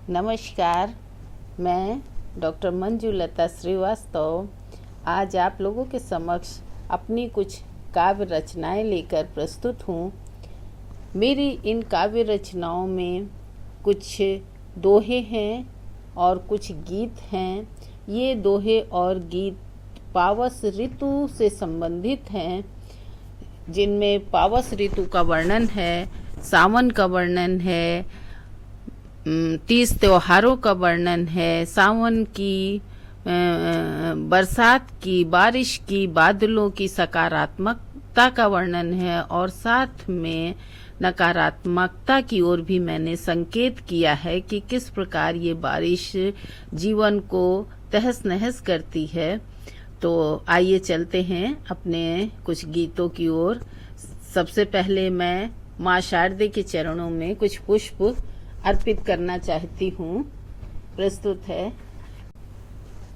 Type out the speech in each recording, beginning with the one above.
नमस्कार, मैं डॉक्टर मंजुलता श्रीवास्तव आज आप लोगों के समक्ष अपनी कुछ काव्य रचनाएं लेकर प्रस्तुत हूँ। मेरी इन काव्य रचनाओं में कुछ दोहे हैं और कुछ गीत हैं। ये दोहे और गीत पावस ऋतु से संबंधित हैं, जिनमें पावस ऋतु का वर्णन है, सावन का वर्णन है, 30 त्योहारों का वर्णन है, सावन की बरसात की, बारिश की, बादलों की सकारात्मकता का वर्णन है और साथ में नकारात्मकता की ओर भी मैंने संकेत किया है कि किस प्रकार ये बारिश जीवन को तहस नहस करती है। तो आइए चलते हैं अपने कुछ गीतों की ओर। सबसे पहले मैं माँ शारदे के चरणों में कुछ पुष्प अर्पित करना चाहती हूँ। प्रस्तुत है।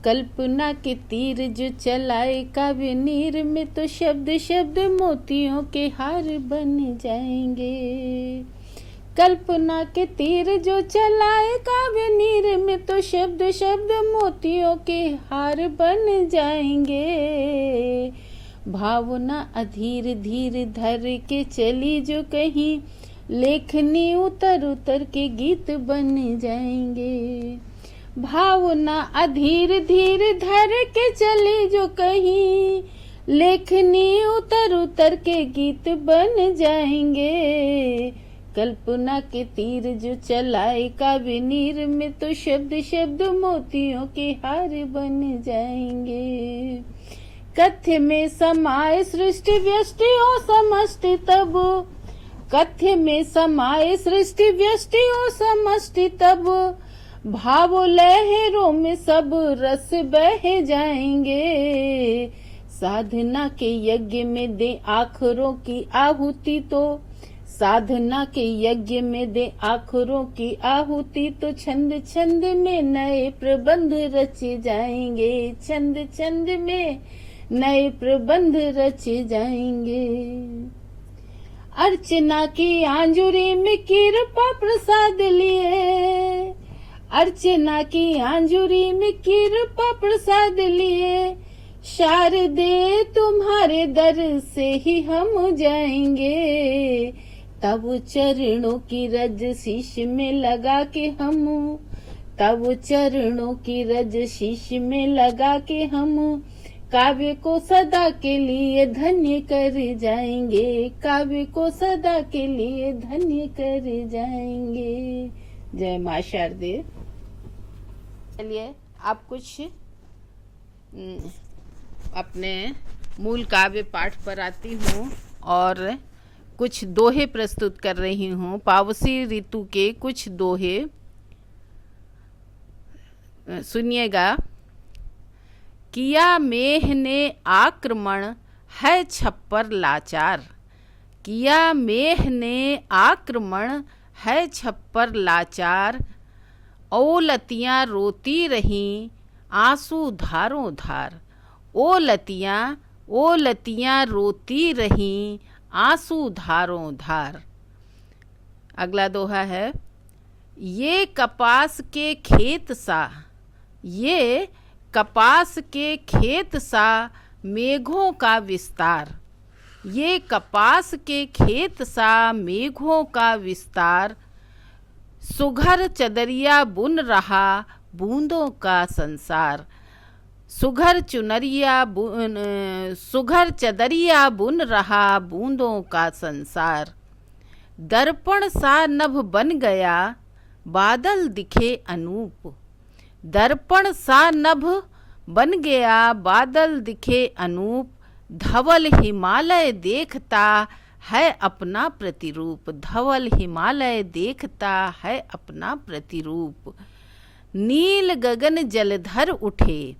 कल्पना के तीर जो चलाए काव्य नीर में, तो शब्द शब्द मोतियों के हार बन जाएंगे। कल्पना के तीर जो चलाए काव्य नीर में, तो शब्द शब्द मोतियों के हार बन जाएंगे। भावना अधीर धीर धर के चली जो कहीं, लेखनी उतर उतर के गीत बन जाएंगे। भावना अधीर धीर धर के चली जो कहीं, लेखनी उतर उतर के गीत बन जाएंगे। कल्पना के तीर जो चलाए काव्य नीर में, तो शब्द शब्द मोतियों के हार बन जाएंगे। कथ्य में समाये सृष्टि व्यष्टि और समष्टि, तब कथ्य में समाये सृष्टि व्यष्टि और समष्टि, तब भाव लहरों में सब रस बह जाएंगे। साधना के यज्ञ में दे आखरों की आहुति, तो साधना के यज्ञ में दे आखरों की आहुति, तो छंद छंद में नए प्रबंध रचे जाएंगे। छंद छंद में नए प्रबंध रचे जाएंगे। अर्चना की आंजुरी में कृपा प्रसाद लिए, अर्चना की आंजुरी में कृपा प्रसाद लिए, शारदे तुम्हारे दर से ही हम जाएंगे। तब चरणों की रज शीश में लगा के हम, तब चरणों की रज शीश में लगा के हम, काव्य को सदा के लिए धन्य कर जाएंगे। काव्य को सदा के लिए धन्य कर जाएंगे। जय माँ शारदे। चलिए आप कुछ अपने मूल काव्य पाठ पर आती हूँ और कुछ दोहे प्रस्तुत कर रही हूँ। पावसी ऋतु के कुछ दोहे सुनिएगा। किया मेह ने आक्रमण है छप्पर लाचार, किया मेह ने आक्रमण है छप्पर लाचार, ओलतियाँ रोती रहीं आंसू धारों धार। ओलतियाँ रोती रहीं आंसू धारों धार। अगला दोहा है। ये कपास के खेत सा, ये कपास के खेत सा मेघों का विस्तार। ये कपास के खेत सा मेघों का विस्तार, सुघर चदरिया बुन रहा बूंदों का संसार। सुघर चदरिया बुन रहा बूंदों का संसार। दर्पण सा नभ बन गया बादल दिखे अनूप, दर्पण सा नभ बन गया बादल दिखे अनूप। धवल हिमालय देखता है अपना प्रतिरूप, धवल हिमालय देखता है अपना प्रतिरूप। नील गगन जलधर उठे,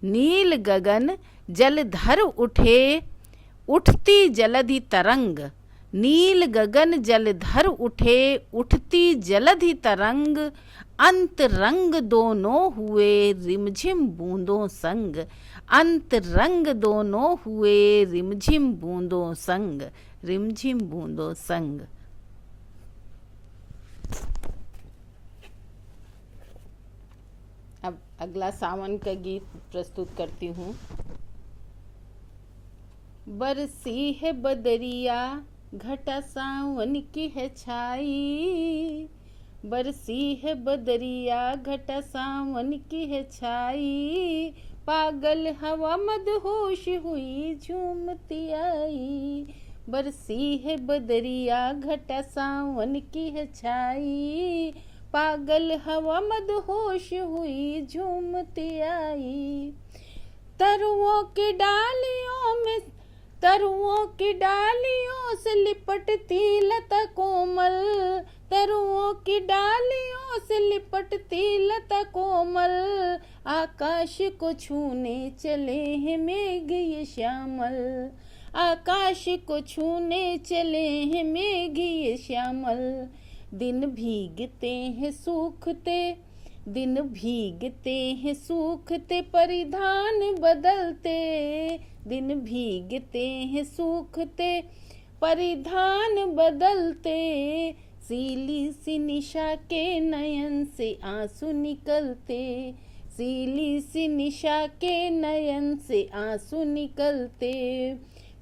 नील गगन जलधर उठे, उठती जलधि तरंग। नील गगन जलधर उठे, उठती जलधि तरंग। अंत रंग दोनों हुए रिमझिम बूंदों संग, अंत रंग दोनों हुए रिमझिम बूंदों संग, रिमझिम बूंदों संग। अब अगला सावन का गीत प्रस्तुत करती हूँ। बरसी है बदरिया घटा सावन की है छाई, बरसी है बदरिया घटा सावन की है छाई, पागल हवा मदहोश हुई झूमती आई। बरसी है बदरिया घटा सावन की है छाई, पागल हवा मदहोश हुई झूमती आई। तरुओं की डालियों में, तरुओं की डालियों से लिपटती लता कोमल, तरुओं की डालियों से लिपटती लता कोमल, आकाश को छूने चले हैं मेघ ये श्यामल, आकाश को छूने चले हैं मेघ ये श्यामल। दिन भीगते हैं सूखते, दिन भीगते हैं सूखते परिधान बदलते, दिन भीगते हैं सूखते परिधान बदलते, सीली सी निशा के नयन से आंसू निकलते, सीली सी निशा के नयन से आंसू निकलते।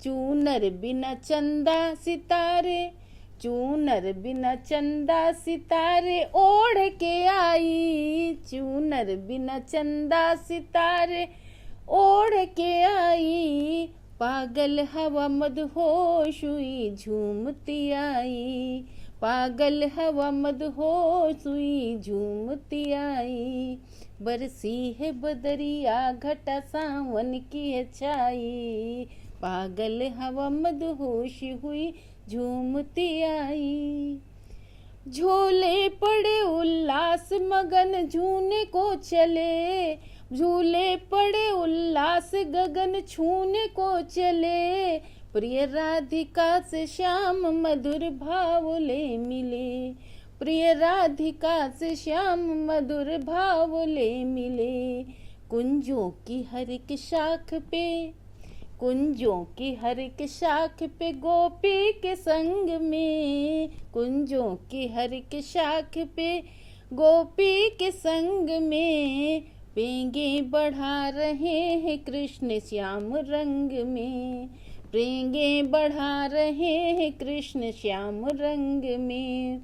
चूनर बिना चंदा सितारे, चूनर बिना चंदा सितारे ओढ़ के आई, चूनर बिना चंदा सितारे ओढ़ के आई, पागल हवा मदहोश हुई झूमती आई, पागल हवा मदहोश हुई झूमती आई। बरसी है बदरिया घटा सावन की है छाई, पागल हवा मदहोश हुई झूमती आई। झूले पड़े उल्लास मगन झूने को चले, झूले पड़े उल्लास गगन छूने को चले, प्रिय राधिका से श्याम मधुर भाव ले मिले, प्रिय राधिका से श्याम मधुर भाव ले मिले। कुंजों की हर एक शाख पे, कुंजों की हर एक शाख पे गोपी के संग में, कुंजों की हर एक शाख पे गोपी के संग में, पेंगे बढ़ा रहे हैं कृष्ण श्याम रंग में, पेंगे बढ़ा रहे हैं कृष्ण श्याम रंग में।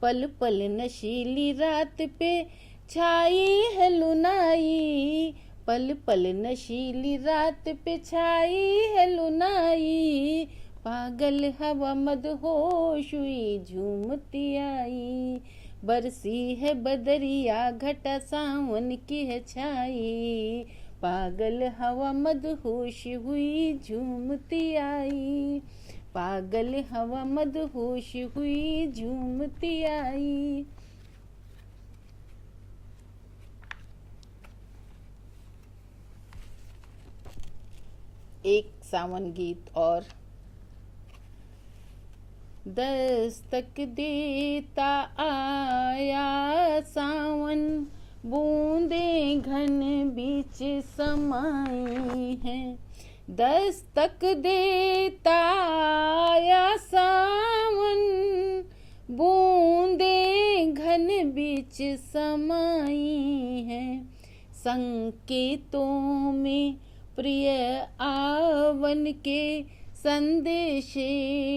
पल पल नशीली रात पे छाई है लुनाई, पल पल नशीली रात पे छाई है लुनाई, पागल हवा मदहोश हुई झूमती आई। बरसी है बदरिया घटा सावन की है छाई, पागल हवा मदहोश हुई झूमती आई, पागल हवा मदहोश हुई झूमती आई। एक सावन गीत और। दस्तक देता आया सावन, बूंदे घन बीच समाई हैं, दस्तक देता आया सावन, बूंदे घन बीच समाई हैं, संकेतों में प्रिय आवन के संदेश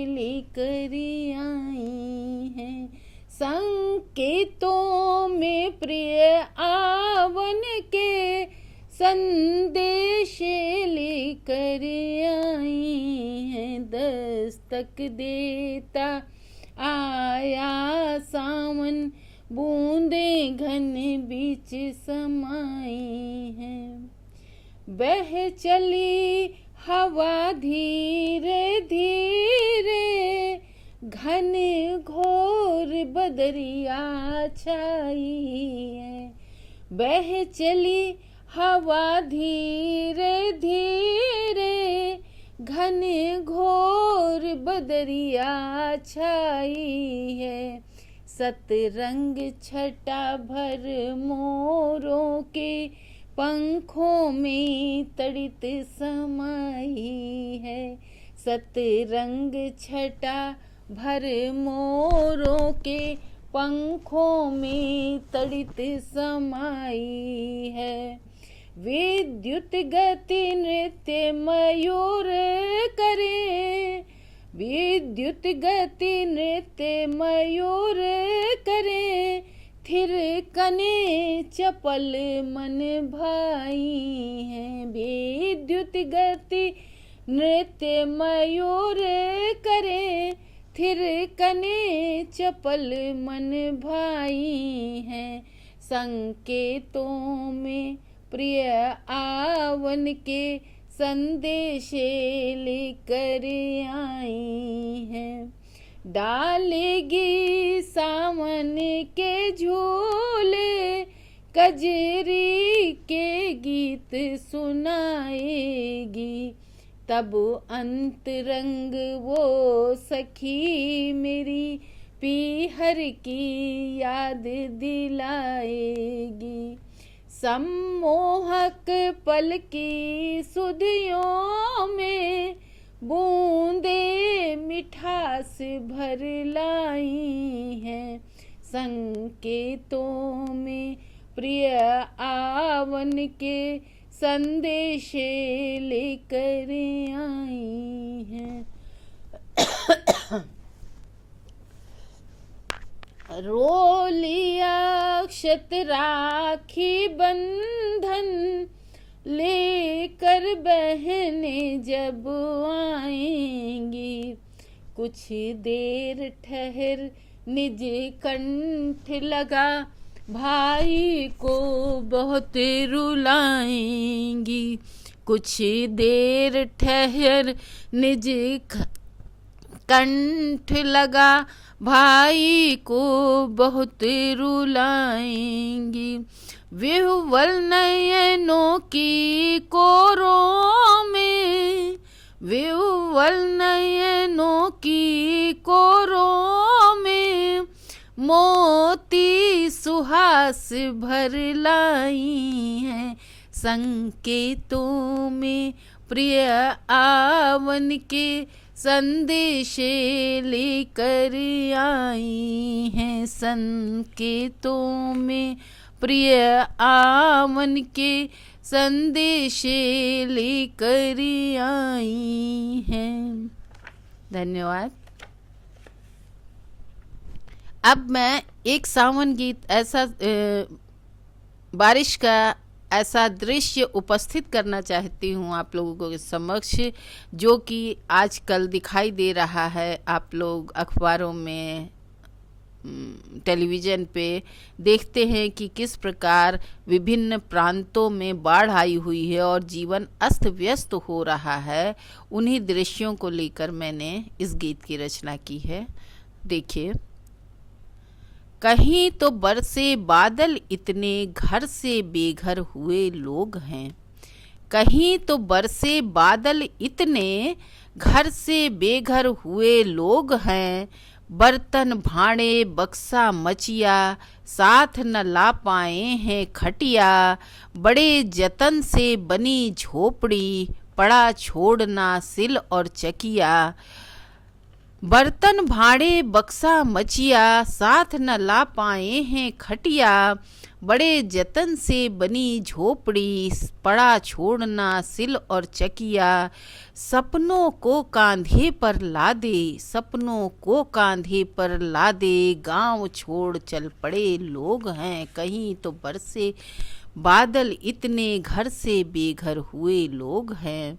लेकर आई हैं, संकेतों में प्रिय आवन के संदेश लेकर आई हैं, दस्तक देता आया सावन, बूंदे घन बीच समाई हैं। बह चली हवा धीरे धीरे, घन घोर बदरिया छाई है, बह चली हवा धीरे धीरे, घन घोर बदरिया छाई है, सतरंग छटा भर मोरों के पंखों में तड़ित समाई है, सतरंग छटा भर मोरों के पंखों में तड़ित समाई है। विद्युत गति नृत्य मयूर करे, विद्युत गति नृत्य मयूर करे, थिर कने चपल मन भाई हैं। विद्युत गति नृत्य मयूर करे, थिर कने चपल मन भाई हैं। संकेतों में प्रिय आवन के संदेशे लेकर आई हैं। डालेगी सावन के झूले, कजरी के गीत सुनाएगी, तब अंतरंग वो सखी मेरी पीहर की याद दिलाएगी। सम्मोहक पल की सुधियों में बूंदे मिठास भर लाई हैं। संकेतों में प्रिय आवन के संदेशे लेकर आई हैं। रो लिया अक्षत राखी बंधन, लेकर बहने जब आएंगी, कुछ देर ठहर निज कंठ लगा, भाई को बहुत रुलाएंगी। कुछ देर ठहर निज कंठ लगा, भाई को बहुत रुलाएंगी। विह्वल नयनों की कोरों में, विह्वल नयनों की कोरों में, मोती सुहास भर लाई हैं। संकेतों में प्रिय आवन के संदेशे लेकर आई हैं। संकेतों में प्रिय आवन के संदेशे लेकर आई हैं। धन्यवाद। अब मैं एक सावन गीत ऐसा बारिश का ऐसा दृश्य उपस्थित करना चाहती हूँ आप लोगों के समक्ष, जो कि आजकल दिखाई दे रहा है। आप लोग अखबारों में, टेलीविज़न पे देखते हैं कि किस प्रकार विभिन्न प्रांतों में बाढ़ आई हुई है और जीवन अस्त व्यस्त हो रहा है। उन्हीं दृश्यों को लेकर मैंने इस गीत की रचना की है। देखिए, कहीं तो बरसे बादल इतने, घर से बेघर हुए लोग हैं। कहीं तो बरसे बादल इतने, घर से बेघर हुए लोग हैं। बर्तन भांडे बक्सा मचिया, साथ न ला पाए हैं खटिया। बड़े जतन से बनी झोपड़ी, पड़ा छोड़ना सिल और चकिया। बर्तन भांडे बक्सा मचिया, साथ न ला पाए हैं खटिया। बड़े जतन से बनी झोपड़ी, पड़ा छोड़ना सिल और चकिया। सपनों को कांधे पर ला दे, सपनों को कांधे पर ला दे। गांव छोड़ चल पड़े लोग हैं। कहीं तो बरसे बादल इतने, घर से बेघर हुए लोग हैं।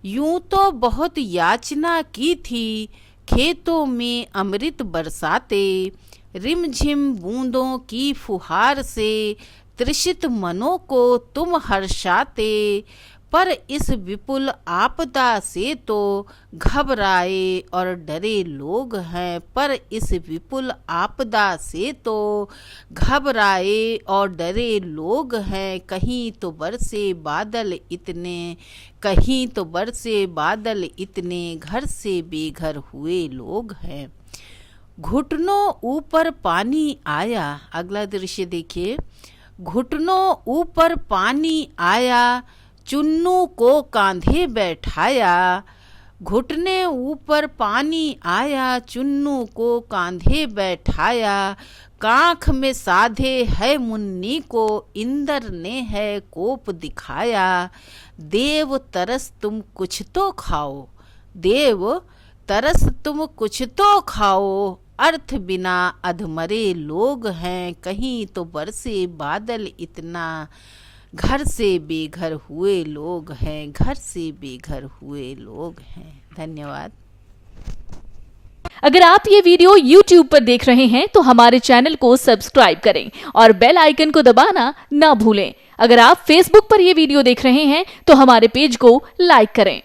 यूं तो बहुत याचना की थी, खेतों में अमृत बरसाते। रिमझिम बूंदों की फुहार से, तृषित मनों को तुम हर्षाते। पर इस विपुल आपदा से तो घबराए और डरे लोग हैं। पर इस विपुल आपदा से तो घबराए और डरे लोग हैं। कहीं तो बरसे बादल इतने, कहीं तो बरसे बादल इतने, घर से बेघर हुए लोग हैं। घुटनों ऊपर पानी आया। अगला दृश्य देखिए। घुटनों ऊपर पानी आया, चुन्नू को कांधे बैठाया। घुटने ऊपर पानी आया, चुन्नू को कांधे बैठाया। कांख में साधे है मुन्नी को, इंद्र ने है कोप दिखाया। देव तरस तुम कुछ तो खाओ, देव तरस तुम कुछ तो खाओ। अर्थ बिना अधमरे लोग हैं, कहीं तो बरसे बादल इतना। घर से बेघर हुए लोग हैं, घर से बेघर हुए लोग हैं। धन्यवाद। अगर आप ये वीडियो YouTube पर देख रहे हैं तो हमारे चैनल को सब्सक्राइब करें और बेल आइकन को दबाना ना भूलें। अगर आप Facebook पर ये वीडियो देख रहे हैं तो हमारे पेज को लाइक करें।